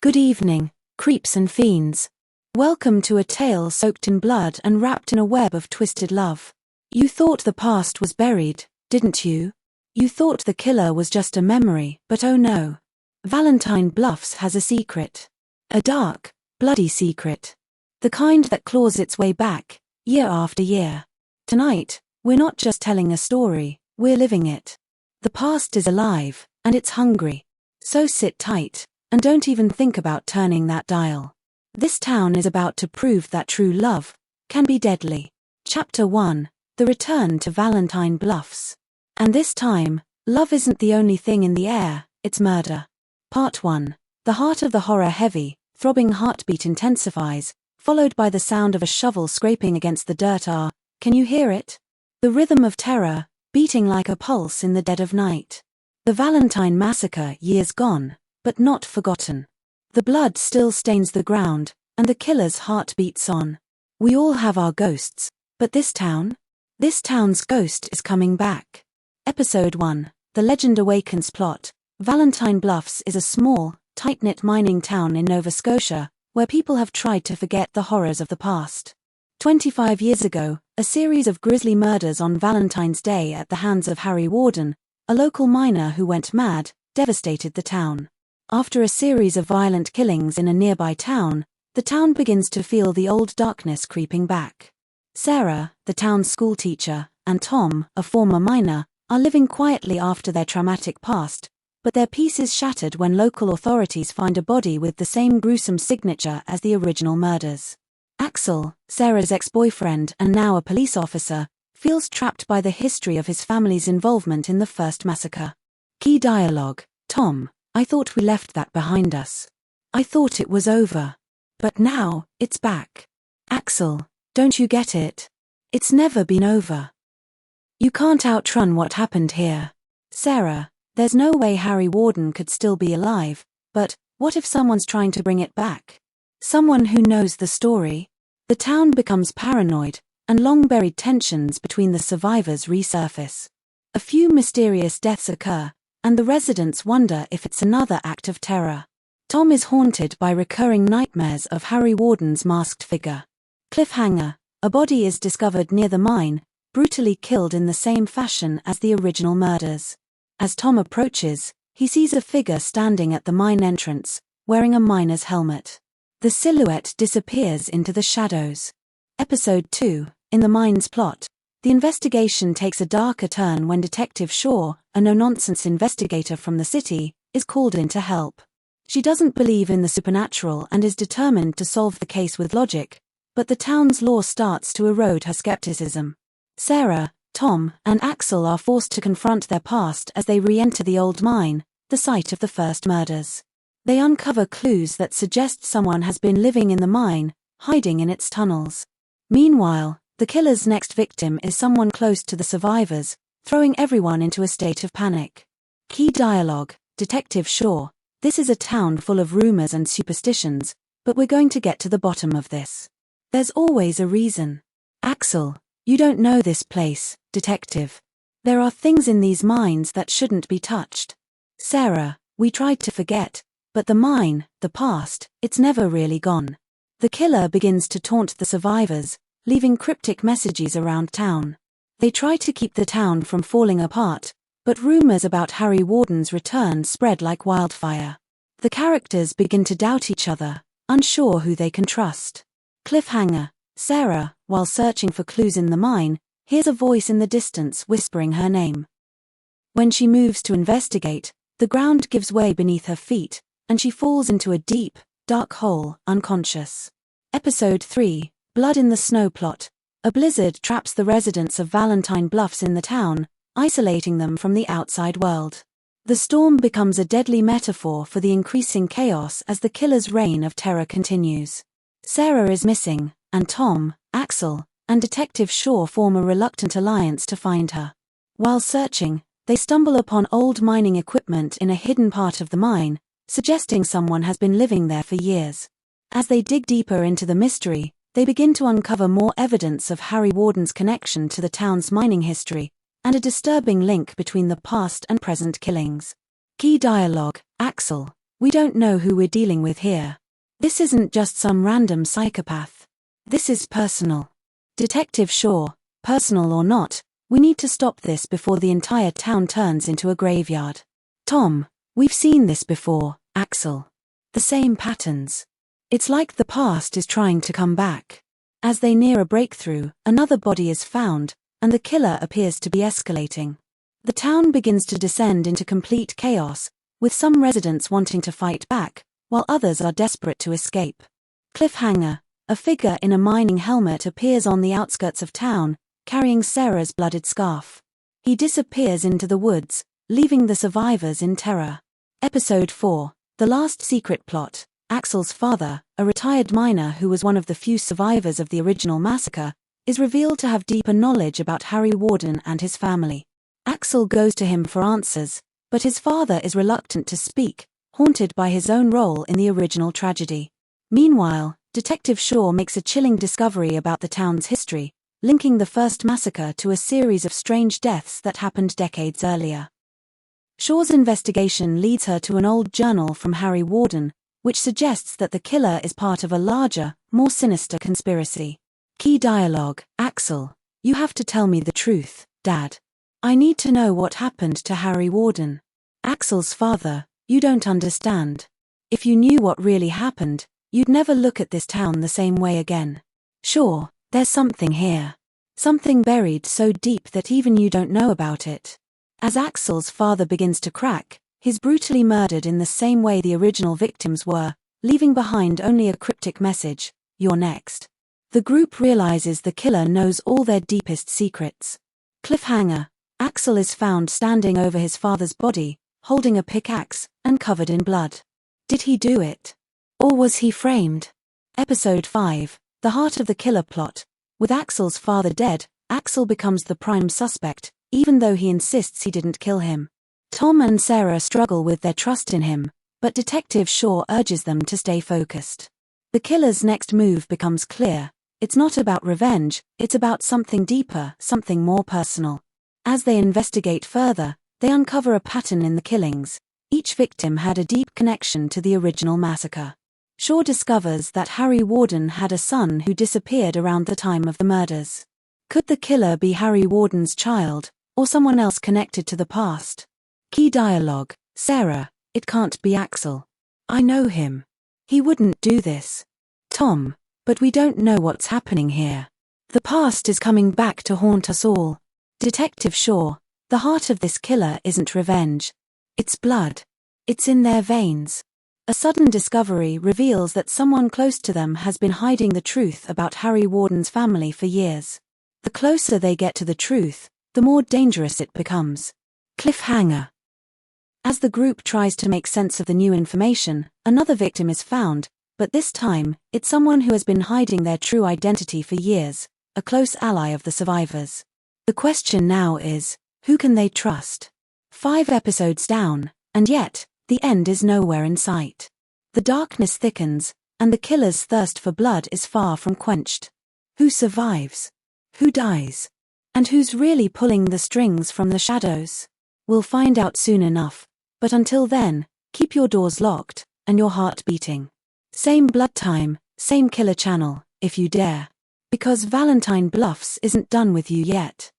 Good evening, creeps and fiends. Welcome to a tale soaked in blood and wrapped in a web of twisted love. You thought the past was buried, didn't you? You thought the killer was just a memory, but oh no. Valentine Bluffs has a secret. A dark, bloody secret. The kind that claws its way back, year after year. Tonight, we're not just telling a story, we're living it. The past is alive, and it's hungry. So sit tight, and don't even think about turning that dial. This town is about to prove that true love can be deadly. Chapter 1, The Return to Valentine Bluffs. And this time, love isn't the only thing in the air, it's murder. Part 1, The heart of the horror heavy, throbbing heartbeat intensifies, followed by the sound of a shovel scraping against the dirt. Can you hear it? The rhythm of terror, beating like a pulse in the dead of night. The Valentine massacre, years gone, but not forgotten. The blood still stains the ground, and the killer's heart beats on. We all have our ghosts, but this town's ghost is coming back. Episode 1, The Legend Awakens. Plot. Valentine Bluffs is a small, tight-knit mining town in Nova Scotia, where people have tried to forget the horrors of the past. 25 years ago, a series of grisly murders on Valentine's Day at the hands of Harry Warden, a local miner who went mad, devastated the town. After a series of violent killings in a nearby town, the town begins to feel the old darkness creeping back. Sarah, the town's schoolteacher, and Tom, a former miner, are living quietly after their traumatic past, but their peace is shattered when local authorities find a body with the same gruesome signature as the original murders. Axel, Sarah's ex-boyfriend and now a police officer, feels trapped by the history of his family's involvement in the first massacre. Key dialogue. Tom, I thought we left that behind us. I thought it was over. But now, it's back. Axel, don't you get it? It's never been over. You can't outrun what happened here. Sarah, there's no way Harry Warden could still be alive, but what if someone's trying to bring it back? Someone who knows the story? The town becomes paranoid, and long-buried tensions between the survivors resurface. A few mysterious deaths occur, and the residents wonder if it's another act of terror. Tom is haunted by recurring nightmares of Harry Warden's masked figure. Cliffhanger. A body is discovered near the mine, brutally killed in the same fashion as the original murders. As Tom approaches, he sees a figure standing at the mine entrance, wearing a miner's helmet. The silhouette disappears into the shadows. Episode 2, In the Mine's. Plot. The investigation takes a darker turn when Detective Shaw, a no-nonsense investigator from the city, is called in to help. She doesn't believe in the supernatural and is determined to solve the case with logic, but the town's law starts to erode her skepticism. Sarah, Tom, and Axel are forced to confront their past as they re-enter the old mine, the site of the first murders. They uncover clues that suggest someone has been living in the mine, hiding in its tunnels. Meanwhile, the killer's next victim is someone close to the survivors, throwing everyone into a state of panic. Key dialogue. Detective Shaw, this is a town full of rumors and superstitions, but we're going to get to the bottom of this. There's always a reason. Axel, you don't know this place, detective. There are things in these mines that shouldn't be touched. Sarah, we tried to forget, but the mine, the past, it's never really gone. The killer begins to taunt the survivors, leaving cryptic messages around town. They try to keep the town from falling apart, but rumors about Harry Warden's return spread like wildfire. The characters begin to doubt each other, unsure who they can trust. Cliffhanger. Sarah, while searching for clues in the mine, hears a voice in the distance whispering her name. When she moves to investigate, the ground gives way beneath her feet, and she falls into a deep, dark hole, unconscious. Episode 3, Blood in the Snow. Plot. A blizzard traps the residents of Valentine Bluffs in the town, isolating them from the outside world. The storm becomes a deadly metaphor for the increasing chaos as the killer's reign of terror continues. Sarah is missing, and Tom, Axel, and Detective Shaw form a reluctant alliance to find her. While searching, they stumble upon old mining equipment in a hidden part of the mine, suggesting someone has been living there for years. As they dig deeper into the mystery, they begin to uncover more evidence of Harry Warden's connection to the town's mining history, and a disturbing link between the past and present killings. Key dialogue. Axel, We don't know who we're dealing with here. This isn't just some random psychopath. This is personal. Detective Shaw, personal or not, we need to stop this before the entire town turns into a graveyard. Tom, we've seen this before, Axel. The same patterns. It's like the past is trying to come back. As they near a breakthrough, another body is found, and the killer appears to be escalating. The town begins to descend into complete chaos, with some residents wanting to fight back, while others are desperate to escape. Cliffhanger, a figure in a mining helmet appears on the outskirts of town, carrying Sarah's blooded scarf. He disappears into the woods, leaving the survivors in terror. Episode 4, The Last Secret Plot. Axel's father, a retired miner who was one of the few survivors of the original massacre, is revealed to have deeper knowledge about Harry Warden and his family. Axel goes to him for answers, but his father is reluctant to speak, haunted by his own role in the original tragedy. Meanwhile, Detective Shaw makes a chilling discovery about the town's history, linking the first massacre to a series of strange deaths that happened decades earlier. Shaw's investigation leads her to an old journal from Harry Warden, which suggests that the killer is part of a larger, more sinister conspiracy. Key dialogue: Axel, you have to tell me the truth, Dad. I need to know what happened to Harry Warden. Axel's father, you don't understand. If you knew what really happened, you'd never look at this town the same way again. Sure, there's something here. Something buried so deep that even you don't know about it. As Axel's father begins to crack, he's brutally murdered in the same way the original victims were, leaving behind only a cryptic message: "You're next." The group realizes the killer knows all their deepest secrets. Cliffhanger: Axel is found standing over his father's body, holding a pickaxe, and covered in blood. Did he do it? Or was he framed? Episode 5, The Heart of the Killer Plot. With Axel's father dead, Axel becomes the prime suspect, even though he insists he didn't kill him. Tom and Sarah struggle with their trust in him, but Detective Shaw urges them to stay focused. The killer's next move becomes clear. It's not about revenge, it's about something deeper, something more personal. As they investigate further, they uncover a pattern in the killings. Each victim had a deep connection to the original massacre. Shaw discovers that Harry Warden had a son who disappeared around the time of the murders. Could the killer be Harry Warden's child, or someone else connected to the past? Key dialogue: Sarah, it can't be Axel. I know him. He wouldn't do this. Tom, but we don't know what's happening here. The past is coming back to haunt us all. Detective Shaw, the heart of this killer isn't revenge. It's blood. It's in their veins. A sudden discovery reveals that someone close to them has been hiding the truth about Harry Warden's family for years. The closer they get to the truth, the more dangerous it becomes. Cliffhanger. As the group tries to make sense of the new information, another victim is found, but this time, it's someone who has been hiding their true identity for years, a close ally of the survivors. The question now is, who can they trust? 5 episodes down, and yet, the end is nowhere in sight. The darkness thickens, and the killer's thirst for blood is far from quenched. Who survives? Who dies? And who's really pulling the strings from the shadows? We'll find out soon enough, but until then, keep your doors locked, and your heart beating. Same blood time, same killer channel, if you dare. Because Valentine Bluffs isn't done with you yet.